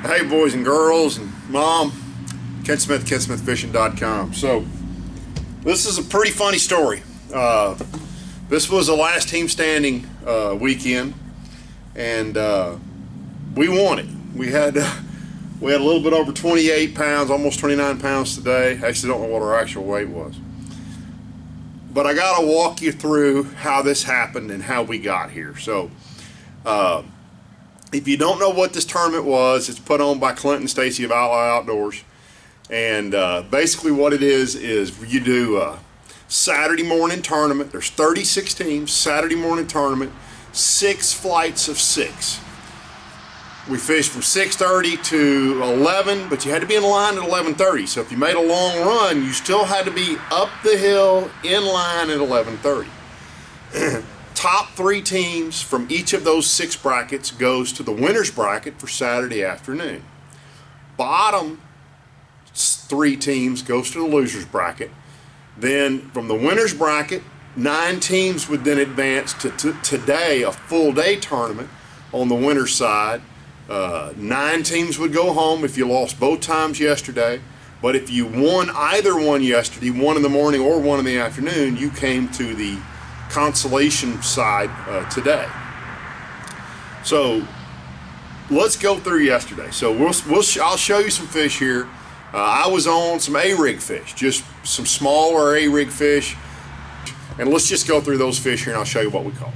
Hey boys and girls and mom, Ken Smith, KenSmithFishing.com. So this is a pretty funny story. This was the last team standing weekend, and we won it. We had a little bit over 28 pounds, almost 29 pounds today. I actually don't know what our actual weight was. But I got to walk you through how this happened and how we got here. So if you don't know what this tournament was, it's put on by Clint and Stacy of Outlaw Outdoors. And basically what it is you do a Saturday morning tournament. There's 36 teams, Saturday morning tournament, 6 flights of 6. We fished from 6:30 to 11, but you had to be in line at 11:30. So if you made a long run, you still had to be up the hill in line at 11:30. Top 3 teams from each of those 6 brackets goes to the winner's bracket for Saturday afternoon. Bottom 3 teams goes to the loser's bracket. Then from the winner's bracket, 9 teams would then advance to today, a full day tournament on the winner's side. 9 teams would go home if you lost both times yesterday, but if you won either one yesterday, 1 in the morning or 1 in the afternoon, you came to the consolation side today. So let's go through yesterday. So I'll show you some fish here. I was on some A-rig fish, just some smaller A-rig fish, and let's just go through those fish here and I'll show you what we caught.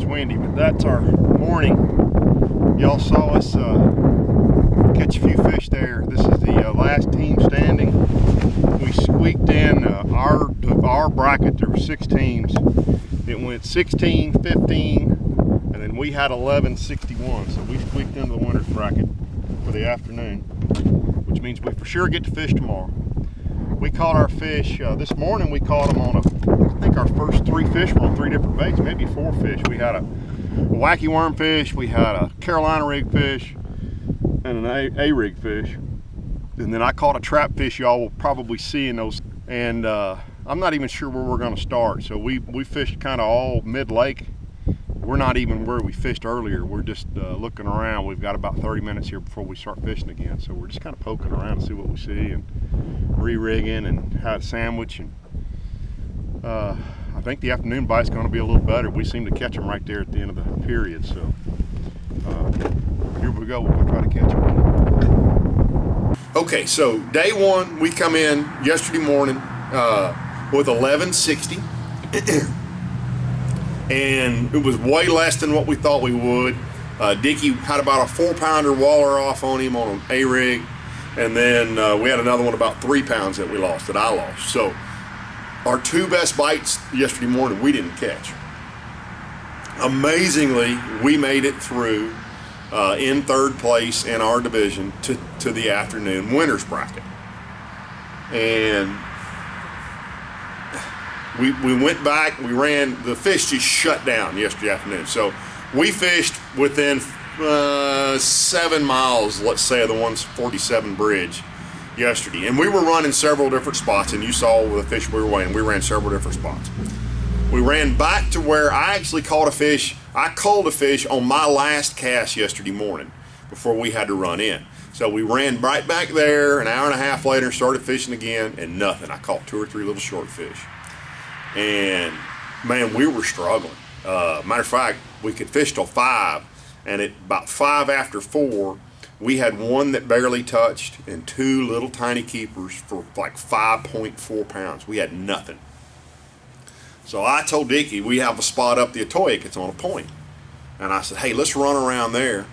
Windy, but that's our morning. Y'all saw us catch a few fish there. This is the last team standing. We squeaked in our bracket. There were 6 teams. It went 16, 15, and then we had 11, 61. So we squeaked into the winner's bracket for the afternoon, which means we for sure get to fish tomorrow. We caught our fish this morning. We caught them on I think our first 3 fish were on 3 different baits, maybe 4 fish. We had a wacky worm fish, we had a Carolina rig fish, and an A-rig fish. And then I caught a trap fish y'all will probably see in those. And I'm not even sure where we're going to start. So we fished kind of all mid-lake. We're not even where we fished earlier. We're just looking around. We've got about 30 minutes here before we start fishing again. So we're just kind of poking around to see what we see and re-rigging and how to sandwich. And I think the afternoon bite's going to be a little better. We seem to catch them right there at the end of the period. So here we go. We'll try to catch them again. Okay, so day one, we come in yesterday morning with 1160, and it was way less than what we thought we would. Dickie had about a 4-pounder waller off on him on an A-rig, and then we had another one about 3 pounds that we lost, that I lost. So our 2 best bites yesterday morning we didn't catch. Amazingly, we made it through in 3rd place in our division to the afternoon winners bracket. And we went back, we ran, the fish just shut down yesterday afternoon. So we fished within 7 miles, let's say, of the 147 bridge yesterday. And we were running several different spots, and you saw the fish we were weighing. We ran several different spots. We ran back to where I actually caught a fish. I called a fish on my last cast yesterday morning before we had to run in. So we ran right back there an hour and a half later and started fishing again, and nothing. I caught 2 or 3 little short fish. And man, we were struggling. Matter of fact, we could fish till 5, and at about 5 after 4, we had 1 that barely touched and 2 little tiny keepers for like 5.4 pounds. We had nothing. So I told Dickie, we have a spot up the Atoyac, it's on a point. And I said, hey, let's run around there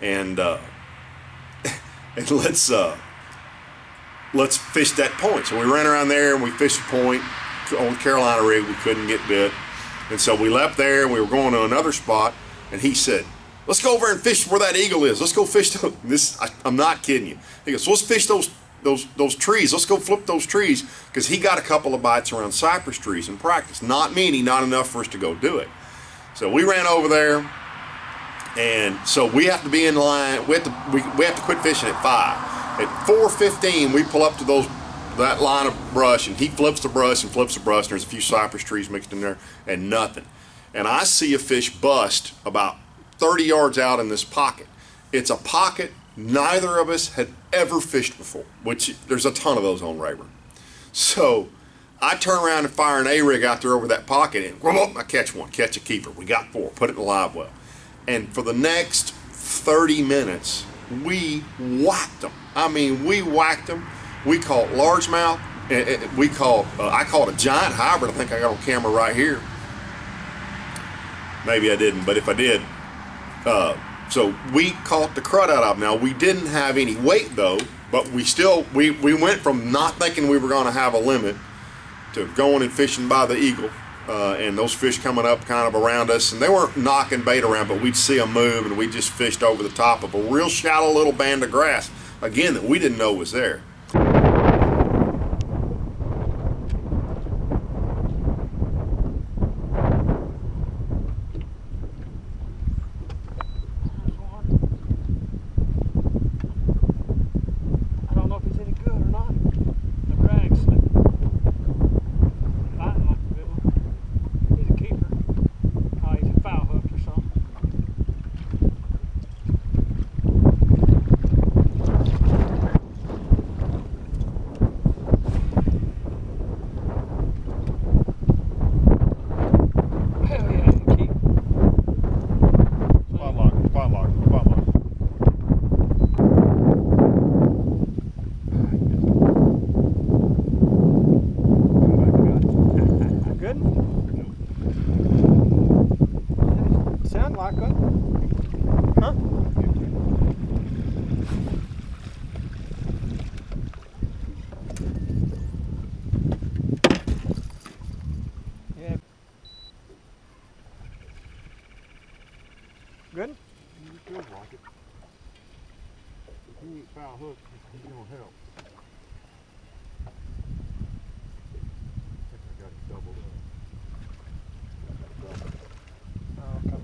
and and let's fish that point. So we ran around there and we fished the point on the Carolina rig. We couldn't get bit. And so we left there and we were going to another spot, and he said, let's go over and fish where that eagle is. Let's go fish this. I'm not kidding you. He goes, so let's fish those trees. Let's go flip those trees, because he got a couple of bites around cypress trees in practice. Not many, not enough for us to go do it. So we ran over there, and so we have to be in line. We have to quit fishing at 5. At 4:15, we pull up to that line of brush, and he flips the brush and flips the brush. And there's a few cypress trees mixed in there, and nothing. And I see a fish bust about 30 yards out in this pocket. It's a pocket neither of us had ever fished before, which there's a ton of those on Rayburn. So I turn around and fire an A-rig out there over that pocket, and I catch one, catch a keeper. We got 4, put it in the live well. And for the next 30 minutes, we whacked them. I mean, we whacked them. We caught largemouth. I caught a giant hybrid. I think I got on camera right here. Maybe I didn't, but if I did, so we caught the crud out of them. Now, we didn't have any weight though, but we went from not thinking we were going to have a limit to going and fishing by the eagle, and those fish coming up kind of around us, and they weren't knocking bait around, but we'd see them move, and we just fished over the top of a real shallow little band of grass, again, that we didn't know was there. Good? It feels like it. If you ain't foul hook, it's gonna help. I think I got it doubled up. Oh, okay.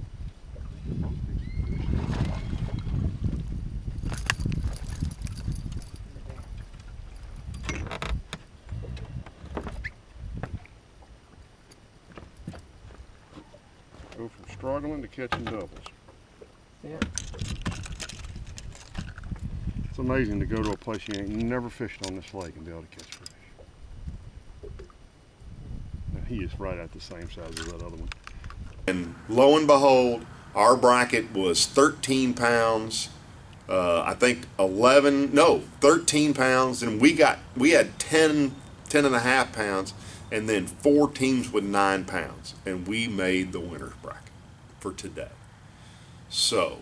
Go from struggling to catching doubles. Yeah. It's amazing to go to a place you ain't never fished on this lake and be able to catch fish. Now, he is right at the same size as that other one. And lo and behold, our bracket was 13 pounds I think 13 pounds, and we had 10 and a half pounds, and then 4 teams with 9 pounds, and we made the winner's bracket for today. So